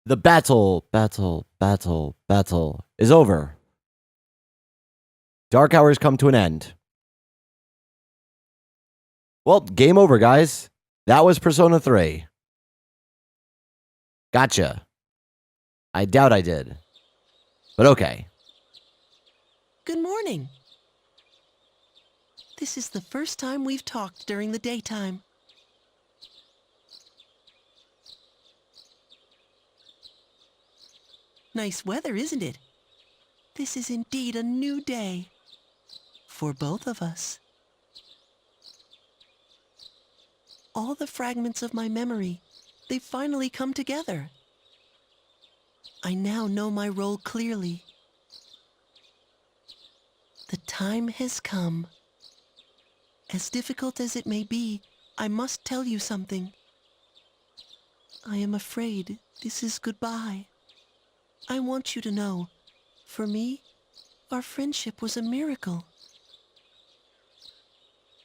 The battle is over. Dark hours come to an end. Well, game over, guys. That was Persona 3. Gotcha. I doubt I did. But okay. Good morning. This is the first time we've talked during the daytime. Nice weather, isn't it? This is indeed a new day. For both of us. All the fragments of my memory, they've finally come together. I now know my role clearly. The time has come. As difficult as it may be, I must tell you something. I am afraid this is goodbye. I want you to know, for me, our friendship was a miracle.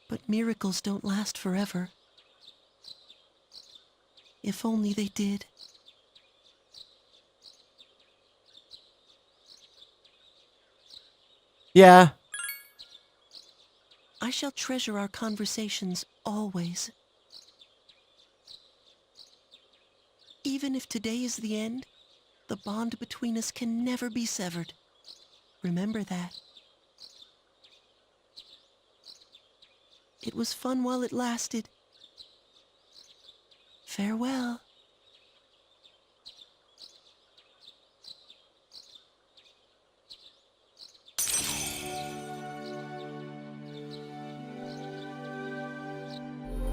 But miracles don't last forever. If only they did. Yeah. I shall treasure our conversations always. Even if today is the end, the bond between us can never be severed. Remember that. It was fun while it lasted. Farewell.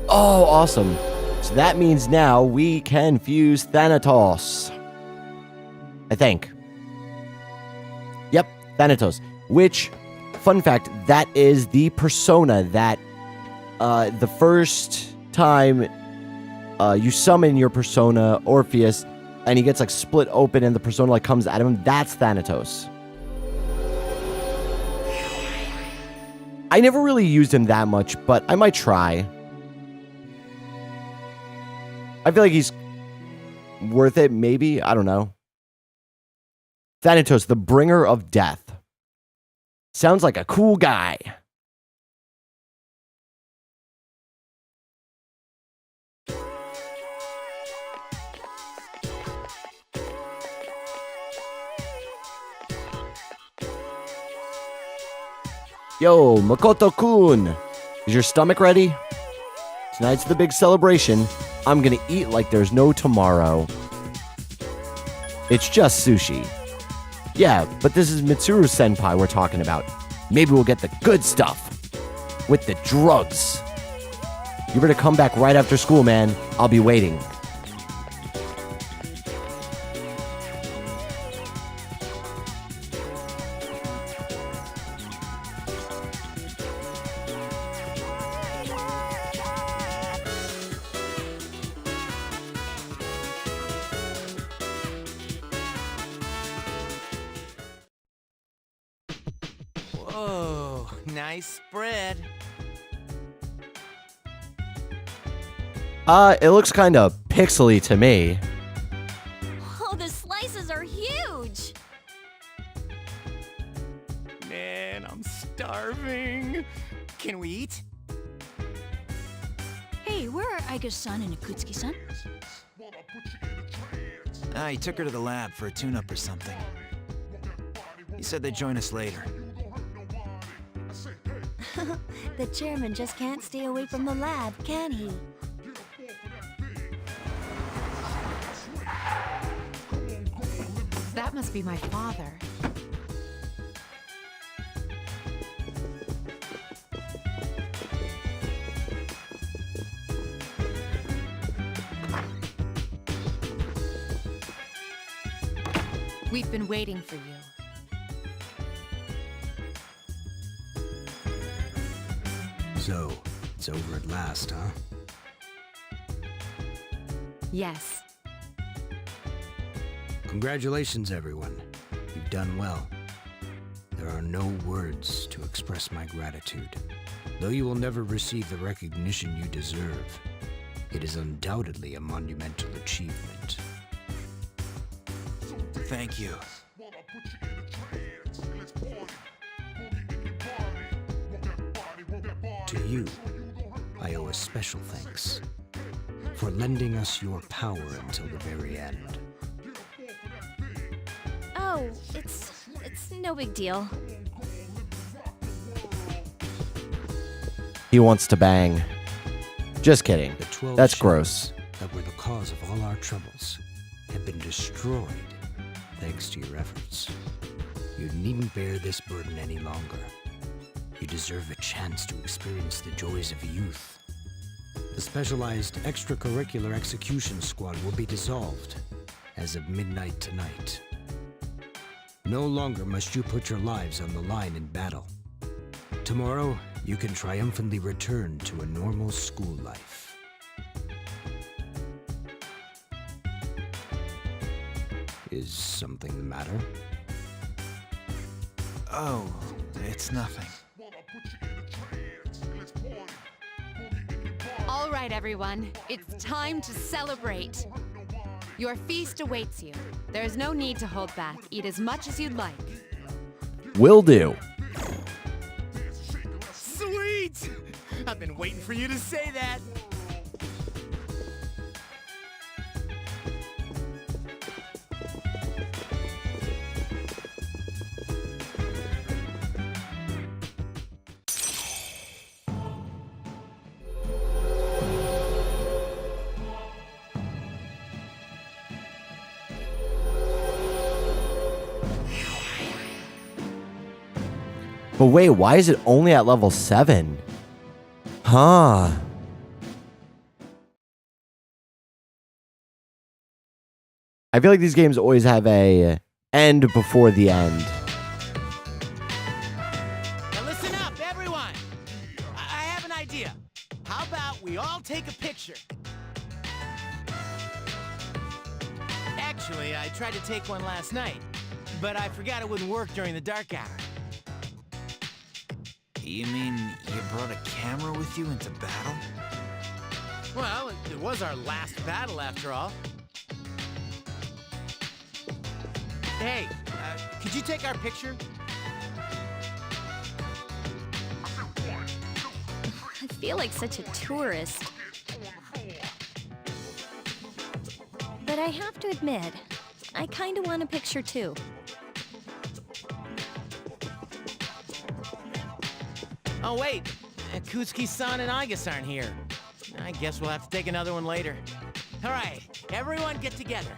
Oh, awesome. So that means now we can fuse Thanatos. I think. Yep, Thanatos. Which, fun fact, that is the persona that the first time you summon your persona, Orpheus, and he gets like split open and the persona like comes out of him, that's Thanatos. I never really used him that much, but I might try. I feel like he's worth it, maybe. I don't know. Thanatos, the bringer of death. Sounds like a cool guy. Yo, Makoto-kun, is your stomach ready? Tonight's the big celebration. I'm gonna eat like there's no tomorrow. It's just sushi. Yeah, but this is Mitsuru Senpai we're talking about. Maybe we'll get the good stuff. With the drugs. You better come back right after school, man. I'll be waiting. Whoa, nice spread. It looks kind of pixely to me. Oh, the slices are huge! Man, I'm starving. Can we eat? Hey, where are Aiga-san and Akutsuki-san? He took her to the lab for a tune-up or something. He said they'd join us later. The chairman just can't stay away from the lab, can he? That must be my father. We've been waiting for you. So, it's over at last, huh? Yes. Congratulations, everyone. You've done well. There are no words to express my gratitude. Though you will never receive the recognition you deserve, it is undoubtedly a monumental achievement. Thank you. To you, I owe a special thanks for lending us your power until the very end. Oh, it's no big deal. He wants to bang. Just kidding. The 12 That's ships gross. that were the cause of all our troubles have been destroyed thanks to your efforts. You needn't bear this burden any longer. You deserve a chance to experience the joys of youth. The specialized extracurricular execution squad will be dissolved as of midnight tonight. No longer must you put your lives on the line in battle. Tomorrow, you can triumphantly return to a normal school life. Is something the matter? Oh, it's nothing. All right, everyone. It's time to celebrate. Your feast awaits you. There's no need to hold back. Eat as much as you'd like. Will do. Sweet! I've been waiting for you to say that. But wait, why is it only at level 7? Huh. I feel like these games always have a end before the end. Now listen up, everyone. I have an idea. How about we all take a picture? Actually, I tried to take one last night, but I forgot it wouldn't work during the dark hour. You mean you brought a camera with you into battle? Well, it was our last battle after all. Hey, could you take our picture? I feel like such a tourist. But I have to admit, I kind of want a picture too. Oh, wait. Kutsky-san and Agus aren't here. I guess we'll have to take another one later. All right, everyone get together.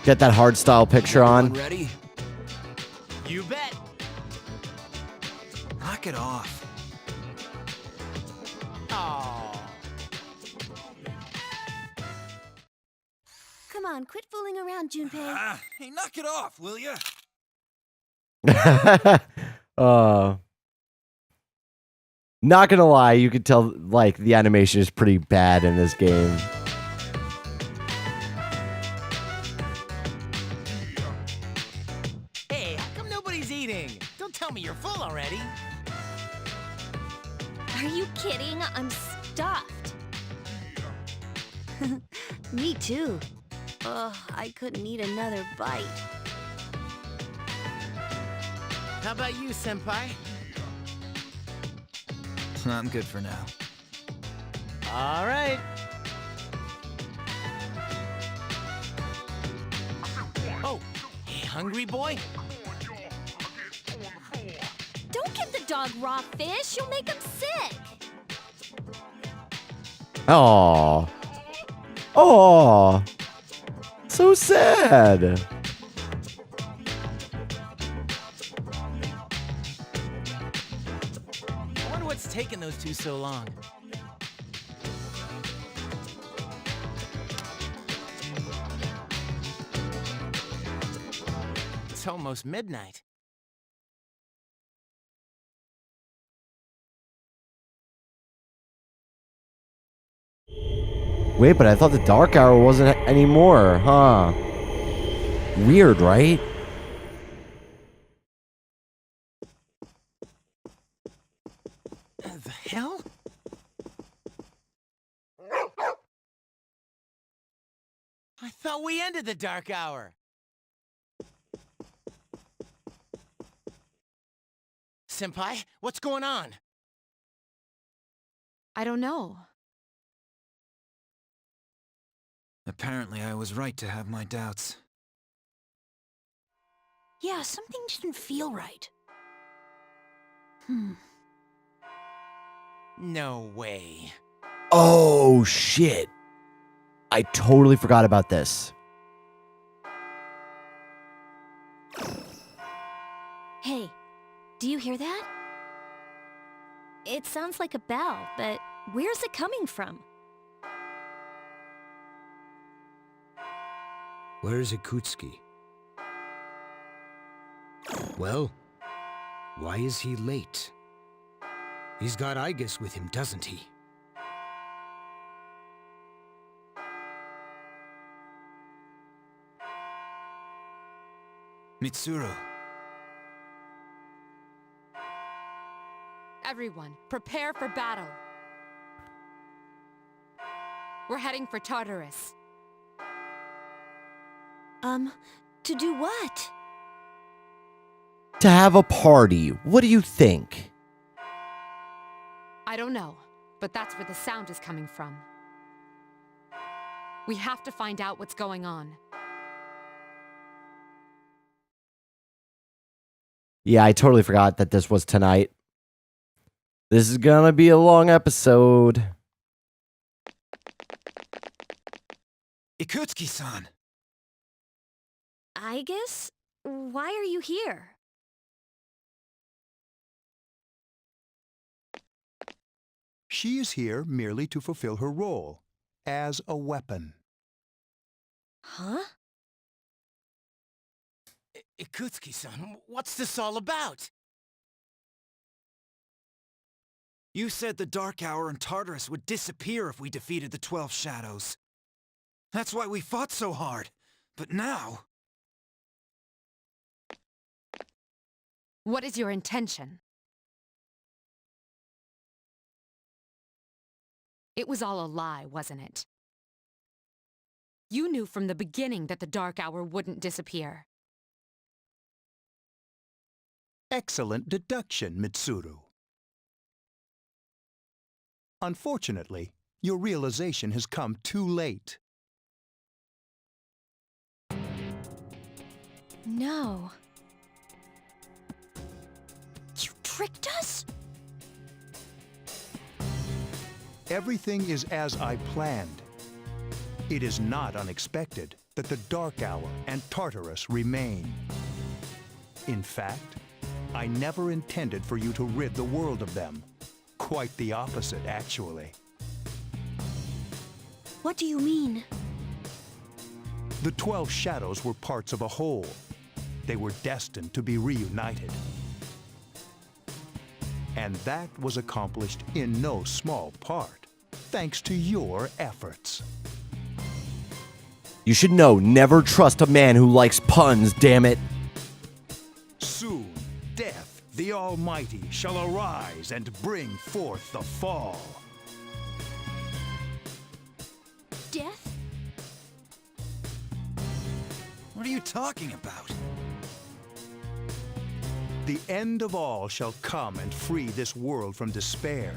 Get that hard style picture on. Ready? You bet. Knock it off. Aww. Come on, quit fooling around, Junpei. Hey, knock it off, will ya? Not gonna lie, you could tell like the animation is pretty bad in this game. Hey, how come nobody's eating? Don't tell me you're full already. Are you kidding? I'm stuffed. Me too. Ugh, I couldn't eat another bite. How about you, Senpai? I'm good for now. All right. Oh, hey, hungry boy? Don't give the dog raw fish. You'll make him sick. Aww. Aww. So sad. I wonder what's taking those two so long. It's almost midnight. Wait, but I thought the dark hour wasn't anymore, huh? Weird, right? Hey, Thought we ended the dark hour. Senpai, what's going on? I don't know. Apparently I was right to have my doubts. Yeah, something didn't feel right. No way. Oh, shit. I totally forgot about this. Hey, do you hear that? It sounds like a bell, but where's it coming from? Where's Ikutsuki? Well, why is he late? He's got Aigis with him, doesn't he? Mitsuru, Everyone, prepare for battle. We're heading for Tartarus. To do what? To have a party. What do you think? I don't know, but that's where the sound is coming from. We have to find out what's going on. Yeah, I totally forgot that this was tonight. This is gonna be a long episode. Ikutsuki-san! Aigis? Why are you here? She is here merely to fulfill her role as a weapon. Huh? Ikutsuki-san, what's this all about? You said the Dark Hour and Tartarus would disappear if we defeated the 12 Shadows. That's why we fought so hard. But now... What is your intention? It was all a lie, wasn't it? You knew from the beginning that the Dark Hour wouldn't disappear. Excellent deduction, Mitsuru. Unfortunately, your realization has come too late. No. You tricked us? Everything is as I planned. It is not unexpected that the Dark Hour and Tartarus remain. In fact, I never intended for you to rid the world of them. Quite the opposite, actually. What do you mean? The 12 Shadows were parts of a whole. They were destined to be reunited. And that was accomplished in no small part, thanks to your efforts. You should know, never trust a man who likes puns, damn it. Soon, Death, the Almighty, shall arise and bring forth the fall. Death? What are you talking about? The end of all shall come and free this world from despair.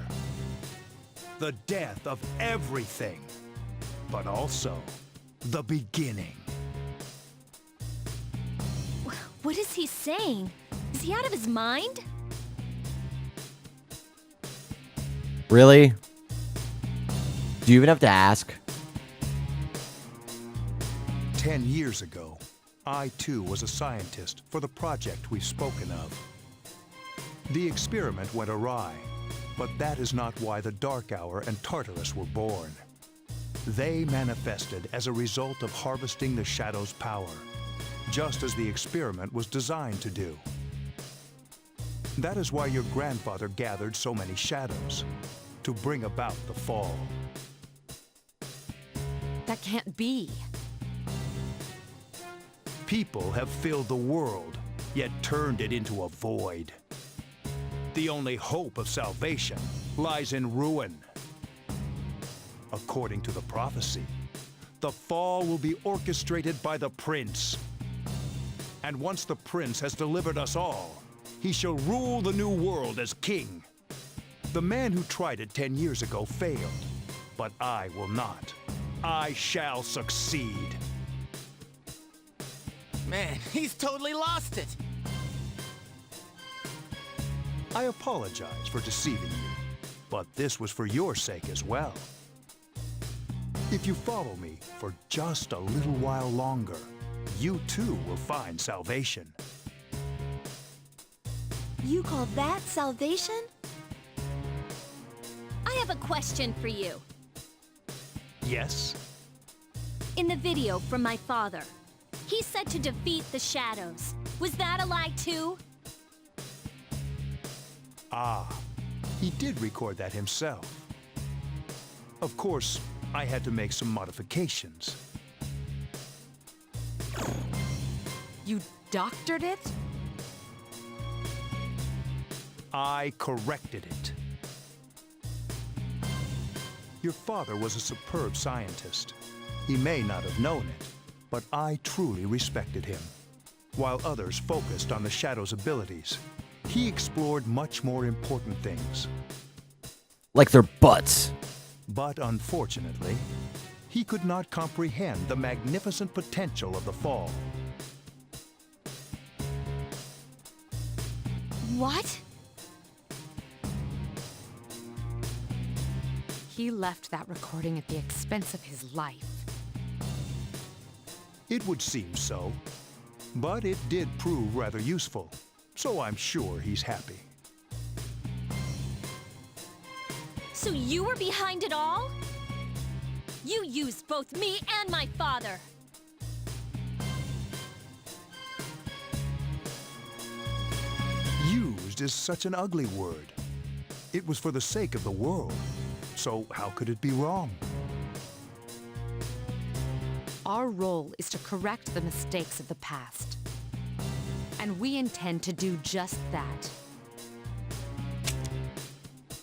The death of everything, but also the beginning. What is he saying? Is he out of his mind? Really? Do you even have to ask? 10 years ago, I too was a scientist for the project we've spoken of. The experiment went awry, but that is not why the Dark Hour and Tartarus were born. They manifested as a result of harvesting the Shadow's power, just as the experiment was designed to do. That is why your grandfather gathered so many shadows, to bring about the fall. That can't be. People have filled the world, yet turned it into a void. The only hope of salvation lies in ruin. According to the prophecy, The fall will be orchestrated by the Prince. And once the Prince has delivered us all, he shall rule the new world as king. The man who tried it 10 years ago failed, but I will not. I shall succeed. Man, he's totally lost it. I apologize for deceiving you, but this was for your sake as well. If you follow me for just a little while longer, you too will find salvation. You call that salvation? I have a question for you. Yes? In the video from my father, he said to defeat the shadows. Was that a lie too? Ah, he did record that himself. Of course, I had to make some modifications. You doctored it? I corrected it. Your father was a superb scientist. He may not have known it, but I truly respected him. While others focused on the Shadow's abilities, he explored much more important things. Like their butts. But unfortunately, he could not comprehend the magnificent potential of the Fall. What? He left that recording at the expense of his life. It would seem so, but it did prove rather useful, so I'm sure he's happy. So you were behind it all? You used both me and my father. Used is such an ugly word. It was for the sake of the world, so how could it be wrong? Our role is to correct the mistakes of the past. And we intend to do just that.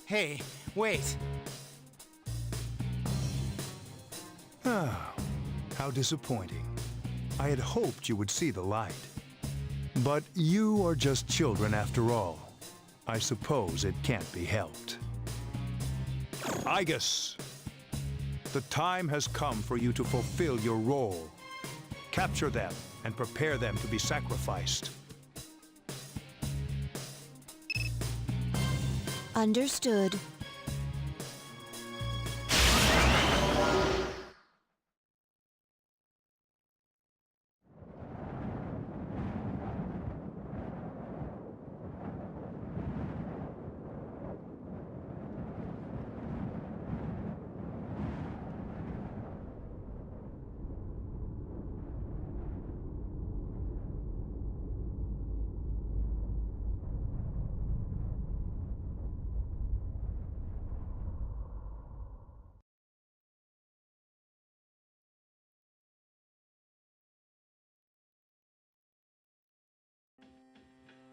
Hey, wait. Ah, how disappointing. I had hoped you would see the light. But you are just children after all. I suppose it can't be helped. Igus, the time has come for you to fulfill your role. Capture them and prepare them to be sacrificed. Understood.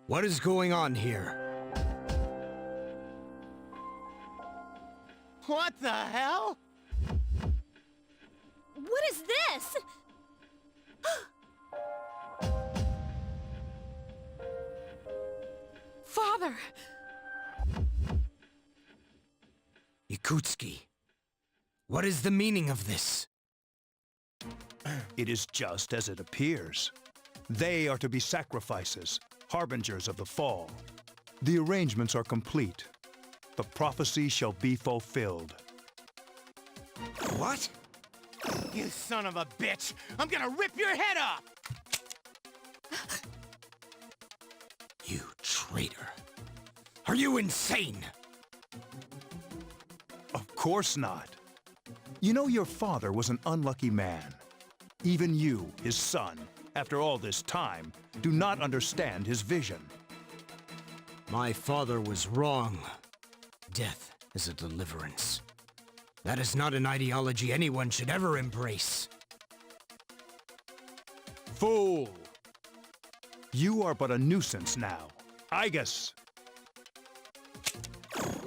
What is going on here? What the hell? What is this? Father! Yakutski, what is the meaning of this? It is just as it appears. They are to be sacrifices, harbingers of the fall. The arrangements are complete. The prophecy shall be fulfilled. What? You son of a bitch! I'm gonna rip your head off! You traitor. Are you insane? Of course not. You know, your father was an unlucky man. Even you, his son, after all this time, do not understand his vision. My father was wrong. Death is a deliverance. That is not an ideology anyone should ever embrace. Fool! You are but a nuisance now. Igus!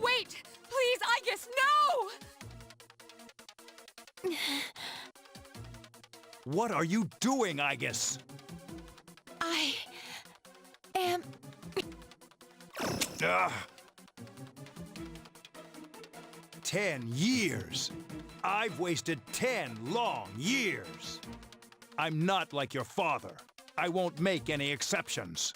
Wait! Please, Igus, no! What are you doing, Aegis? I am... 10 years. I've wasted 10 long years. I'm not like your father. I won't make any exceptions.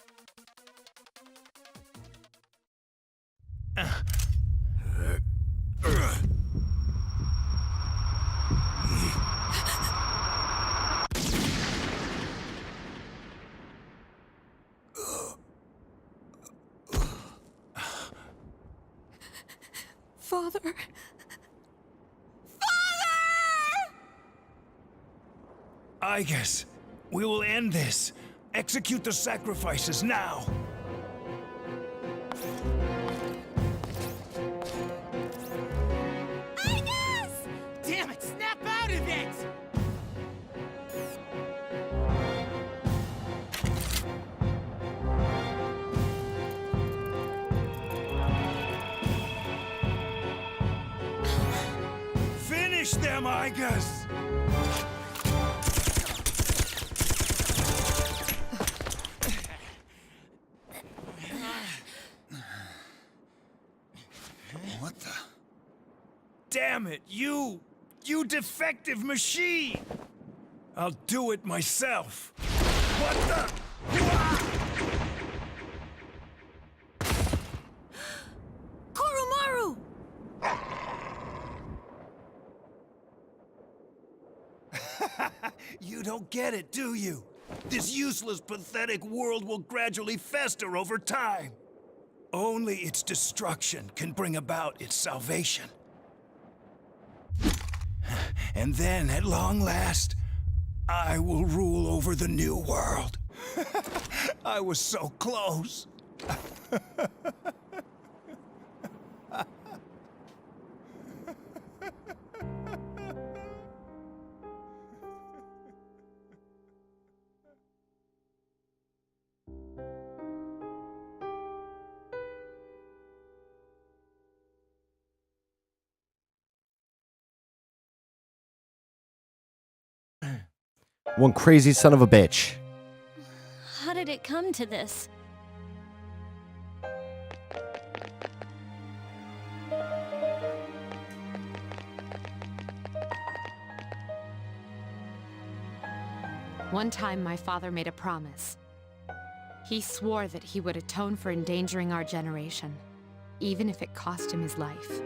Father... Aegis, we will end this. Execute the sacrifices now. Damn it, snap out of it! Finish them, Aegis! What the? Damn it, you defective machine! I'll do it myself. What the? Kurumaru! You don't get it, do you? This useless, pathetic world will gradually fester over time. Only its destruction can bring about its salvation. And then, at long last, I will rule over the new world. I was so close. One crazy son of a bitch. How did it come to this? One time, my father made a promise. He swore that he would atone for endangering our generation, even if it cost him his life.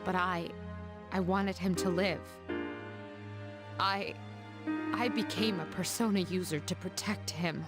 But I wanted him to live. I became a Persona user to protect him.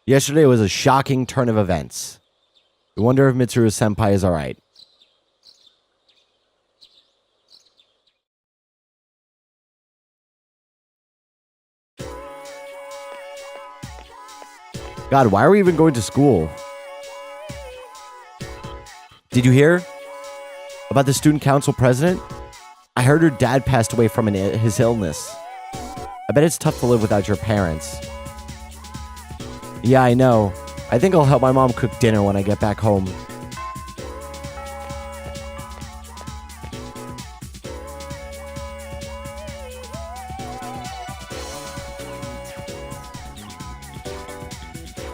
Yesterday was a shocking turn of events. I wonder if Mitsuru Senpai is alright. God, why are we even going to school? Did you hear about the student council president? I heard her dad passed away from his illness. I bet it's tough to live without your parents. Yeah, I know. I think I'll help my mom cook dinner when I get back home.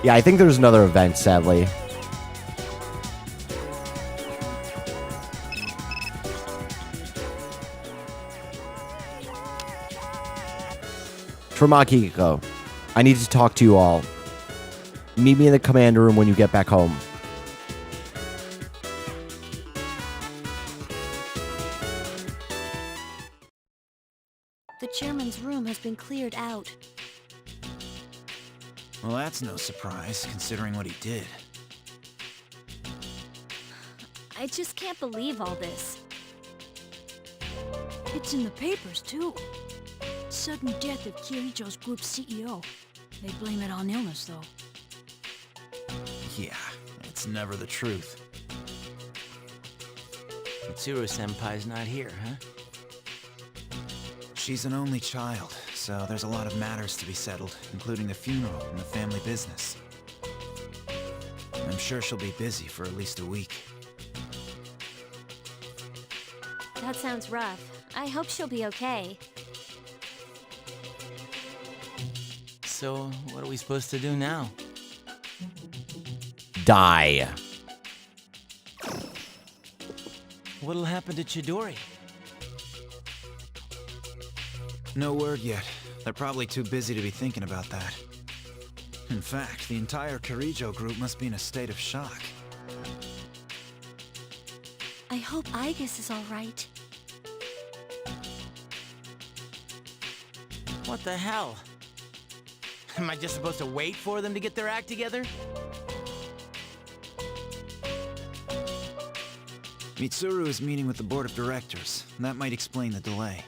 Yeah, I think there's another event, sadly. For Makiko, I need to talk to you all. Meet me in the command room when you get back home. The chairman's room has been cleared out. Well, that's no surprise, considering what he did. I just can't believe all this. It's in the papers, too. Sudden death of Kirijo's group's CEO. They blame it on illness, though. Yeah, it's never the truth. Mitsuru-senpai's not here, huh? She's an only child, so there's a lot of matters to be settled, including the funeral and the family business. I'm sure she'll be busy for at least a week. That sounds rough. I hope she'll be okay. So, what are we supposed to do now? Die. What'll happen to Chidori? No word yet. They're probably too busy to be thinking about that. In fact, the entire Kirijo group must be in a state of shock. I hope Aigis is all right. What the hell? Am I just supposed to wait for them to get their act together? Mitsuru is meeting with the board of directors. That might explain the delay.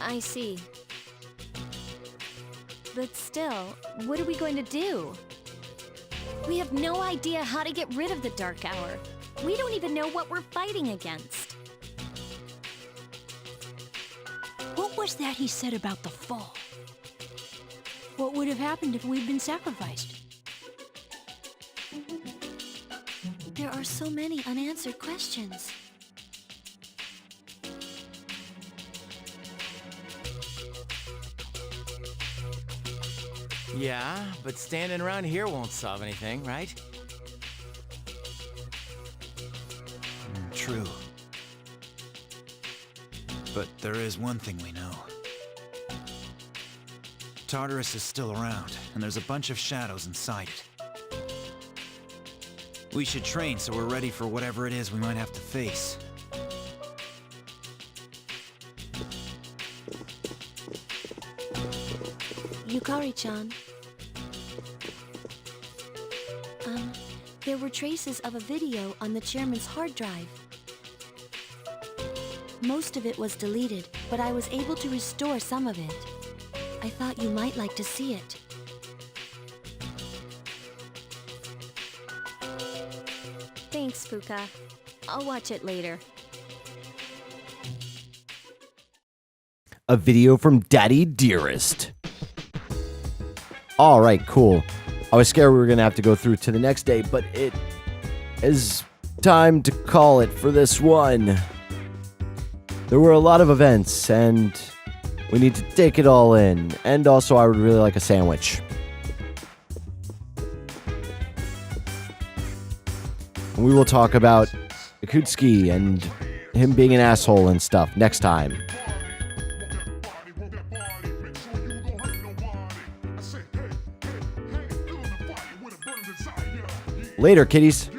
I see. But still, what are we going to do? We have no idea how to get rid of the Dark Hour. We don't even know what we're fighting against. What was that he said about the fall? What would have happened if we'd been sacrificed? There are so many unanswered questions. Yeah, but standing around here won't solve anything, right? True. But there is one thing we know. Tartarus is still around, and there's a bunch of shadows inside it. We should train so we're ready for whatever it is we might have to face. Yukari-chan. There were traces of a video on the chairman's hard drive. Most of it was deleted, but I was able to restore some of it. I thought you might like to see it. Thanks, Fuka. I'll watch it later. A video from Daddy Dearest. All right, cool. I was scared we were going to have to go through to the next day, but it is time to call it for this one. There were a lot of events, and we need to take it all in. And also, I would really like a sandwich. And we will talk about Akutsuki and him being an asshole and stuff next time. Later, kiddies.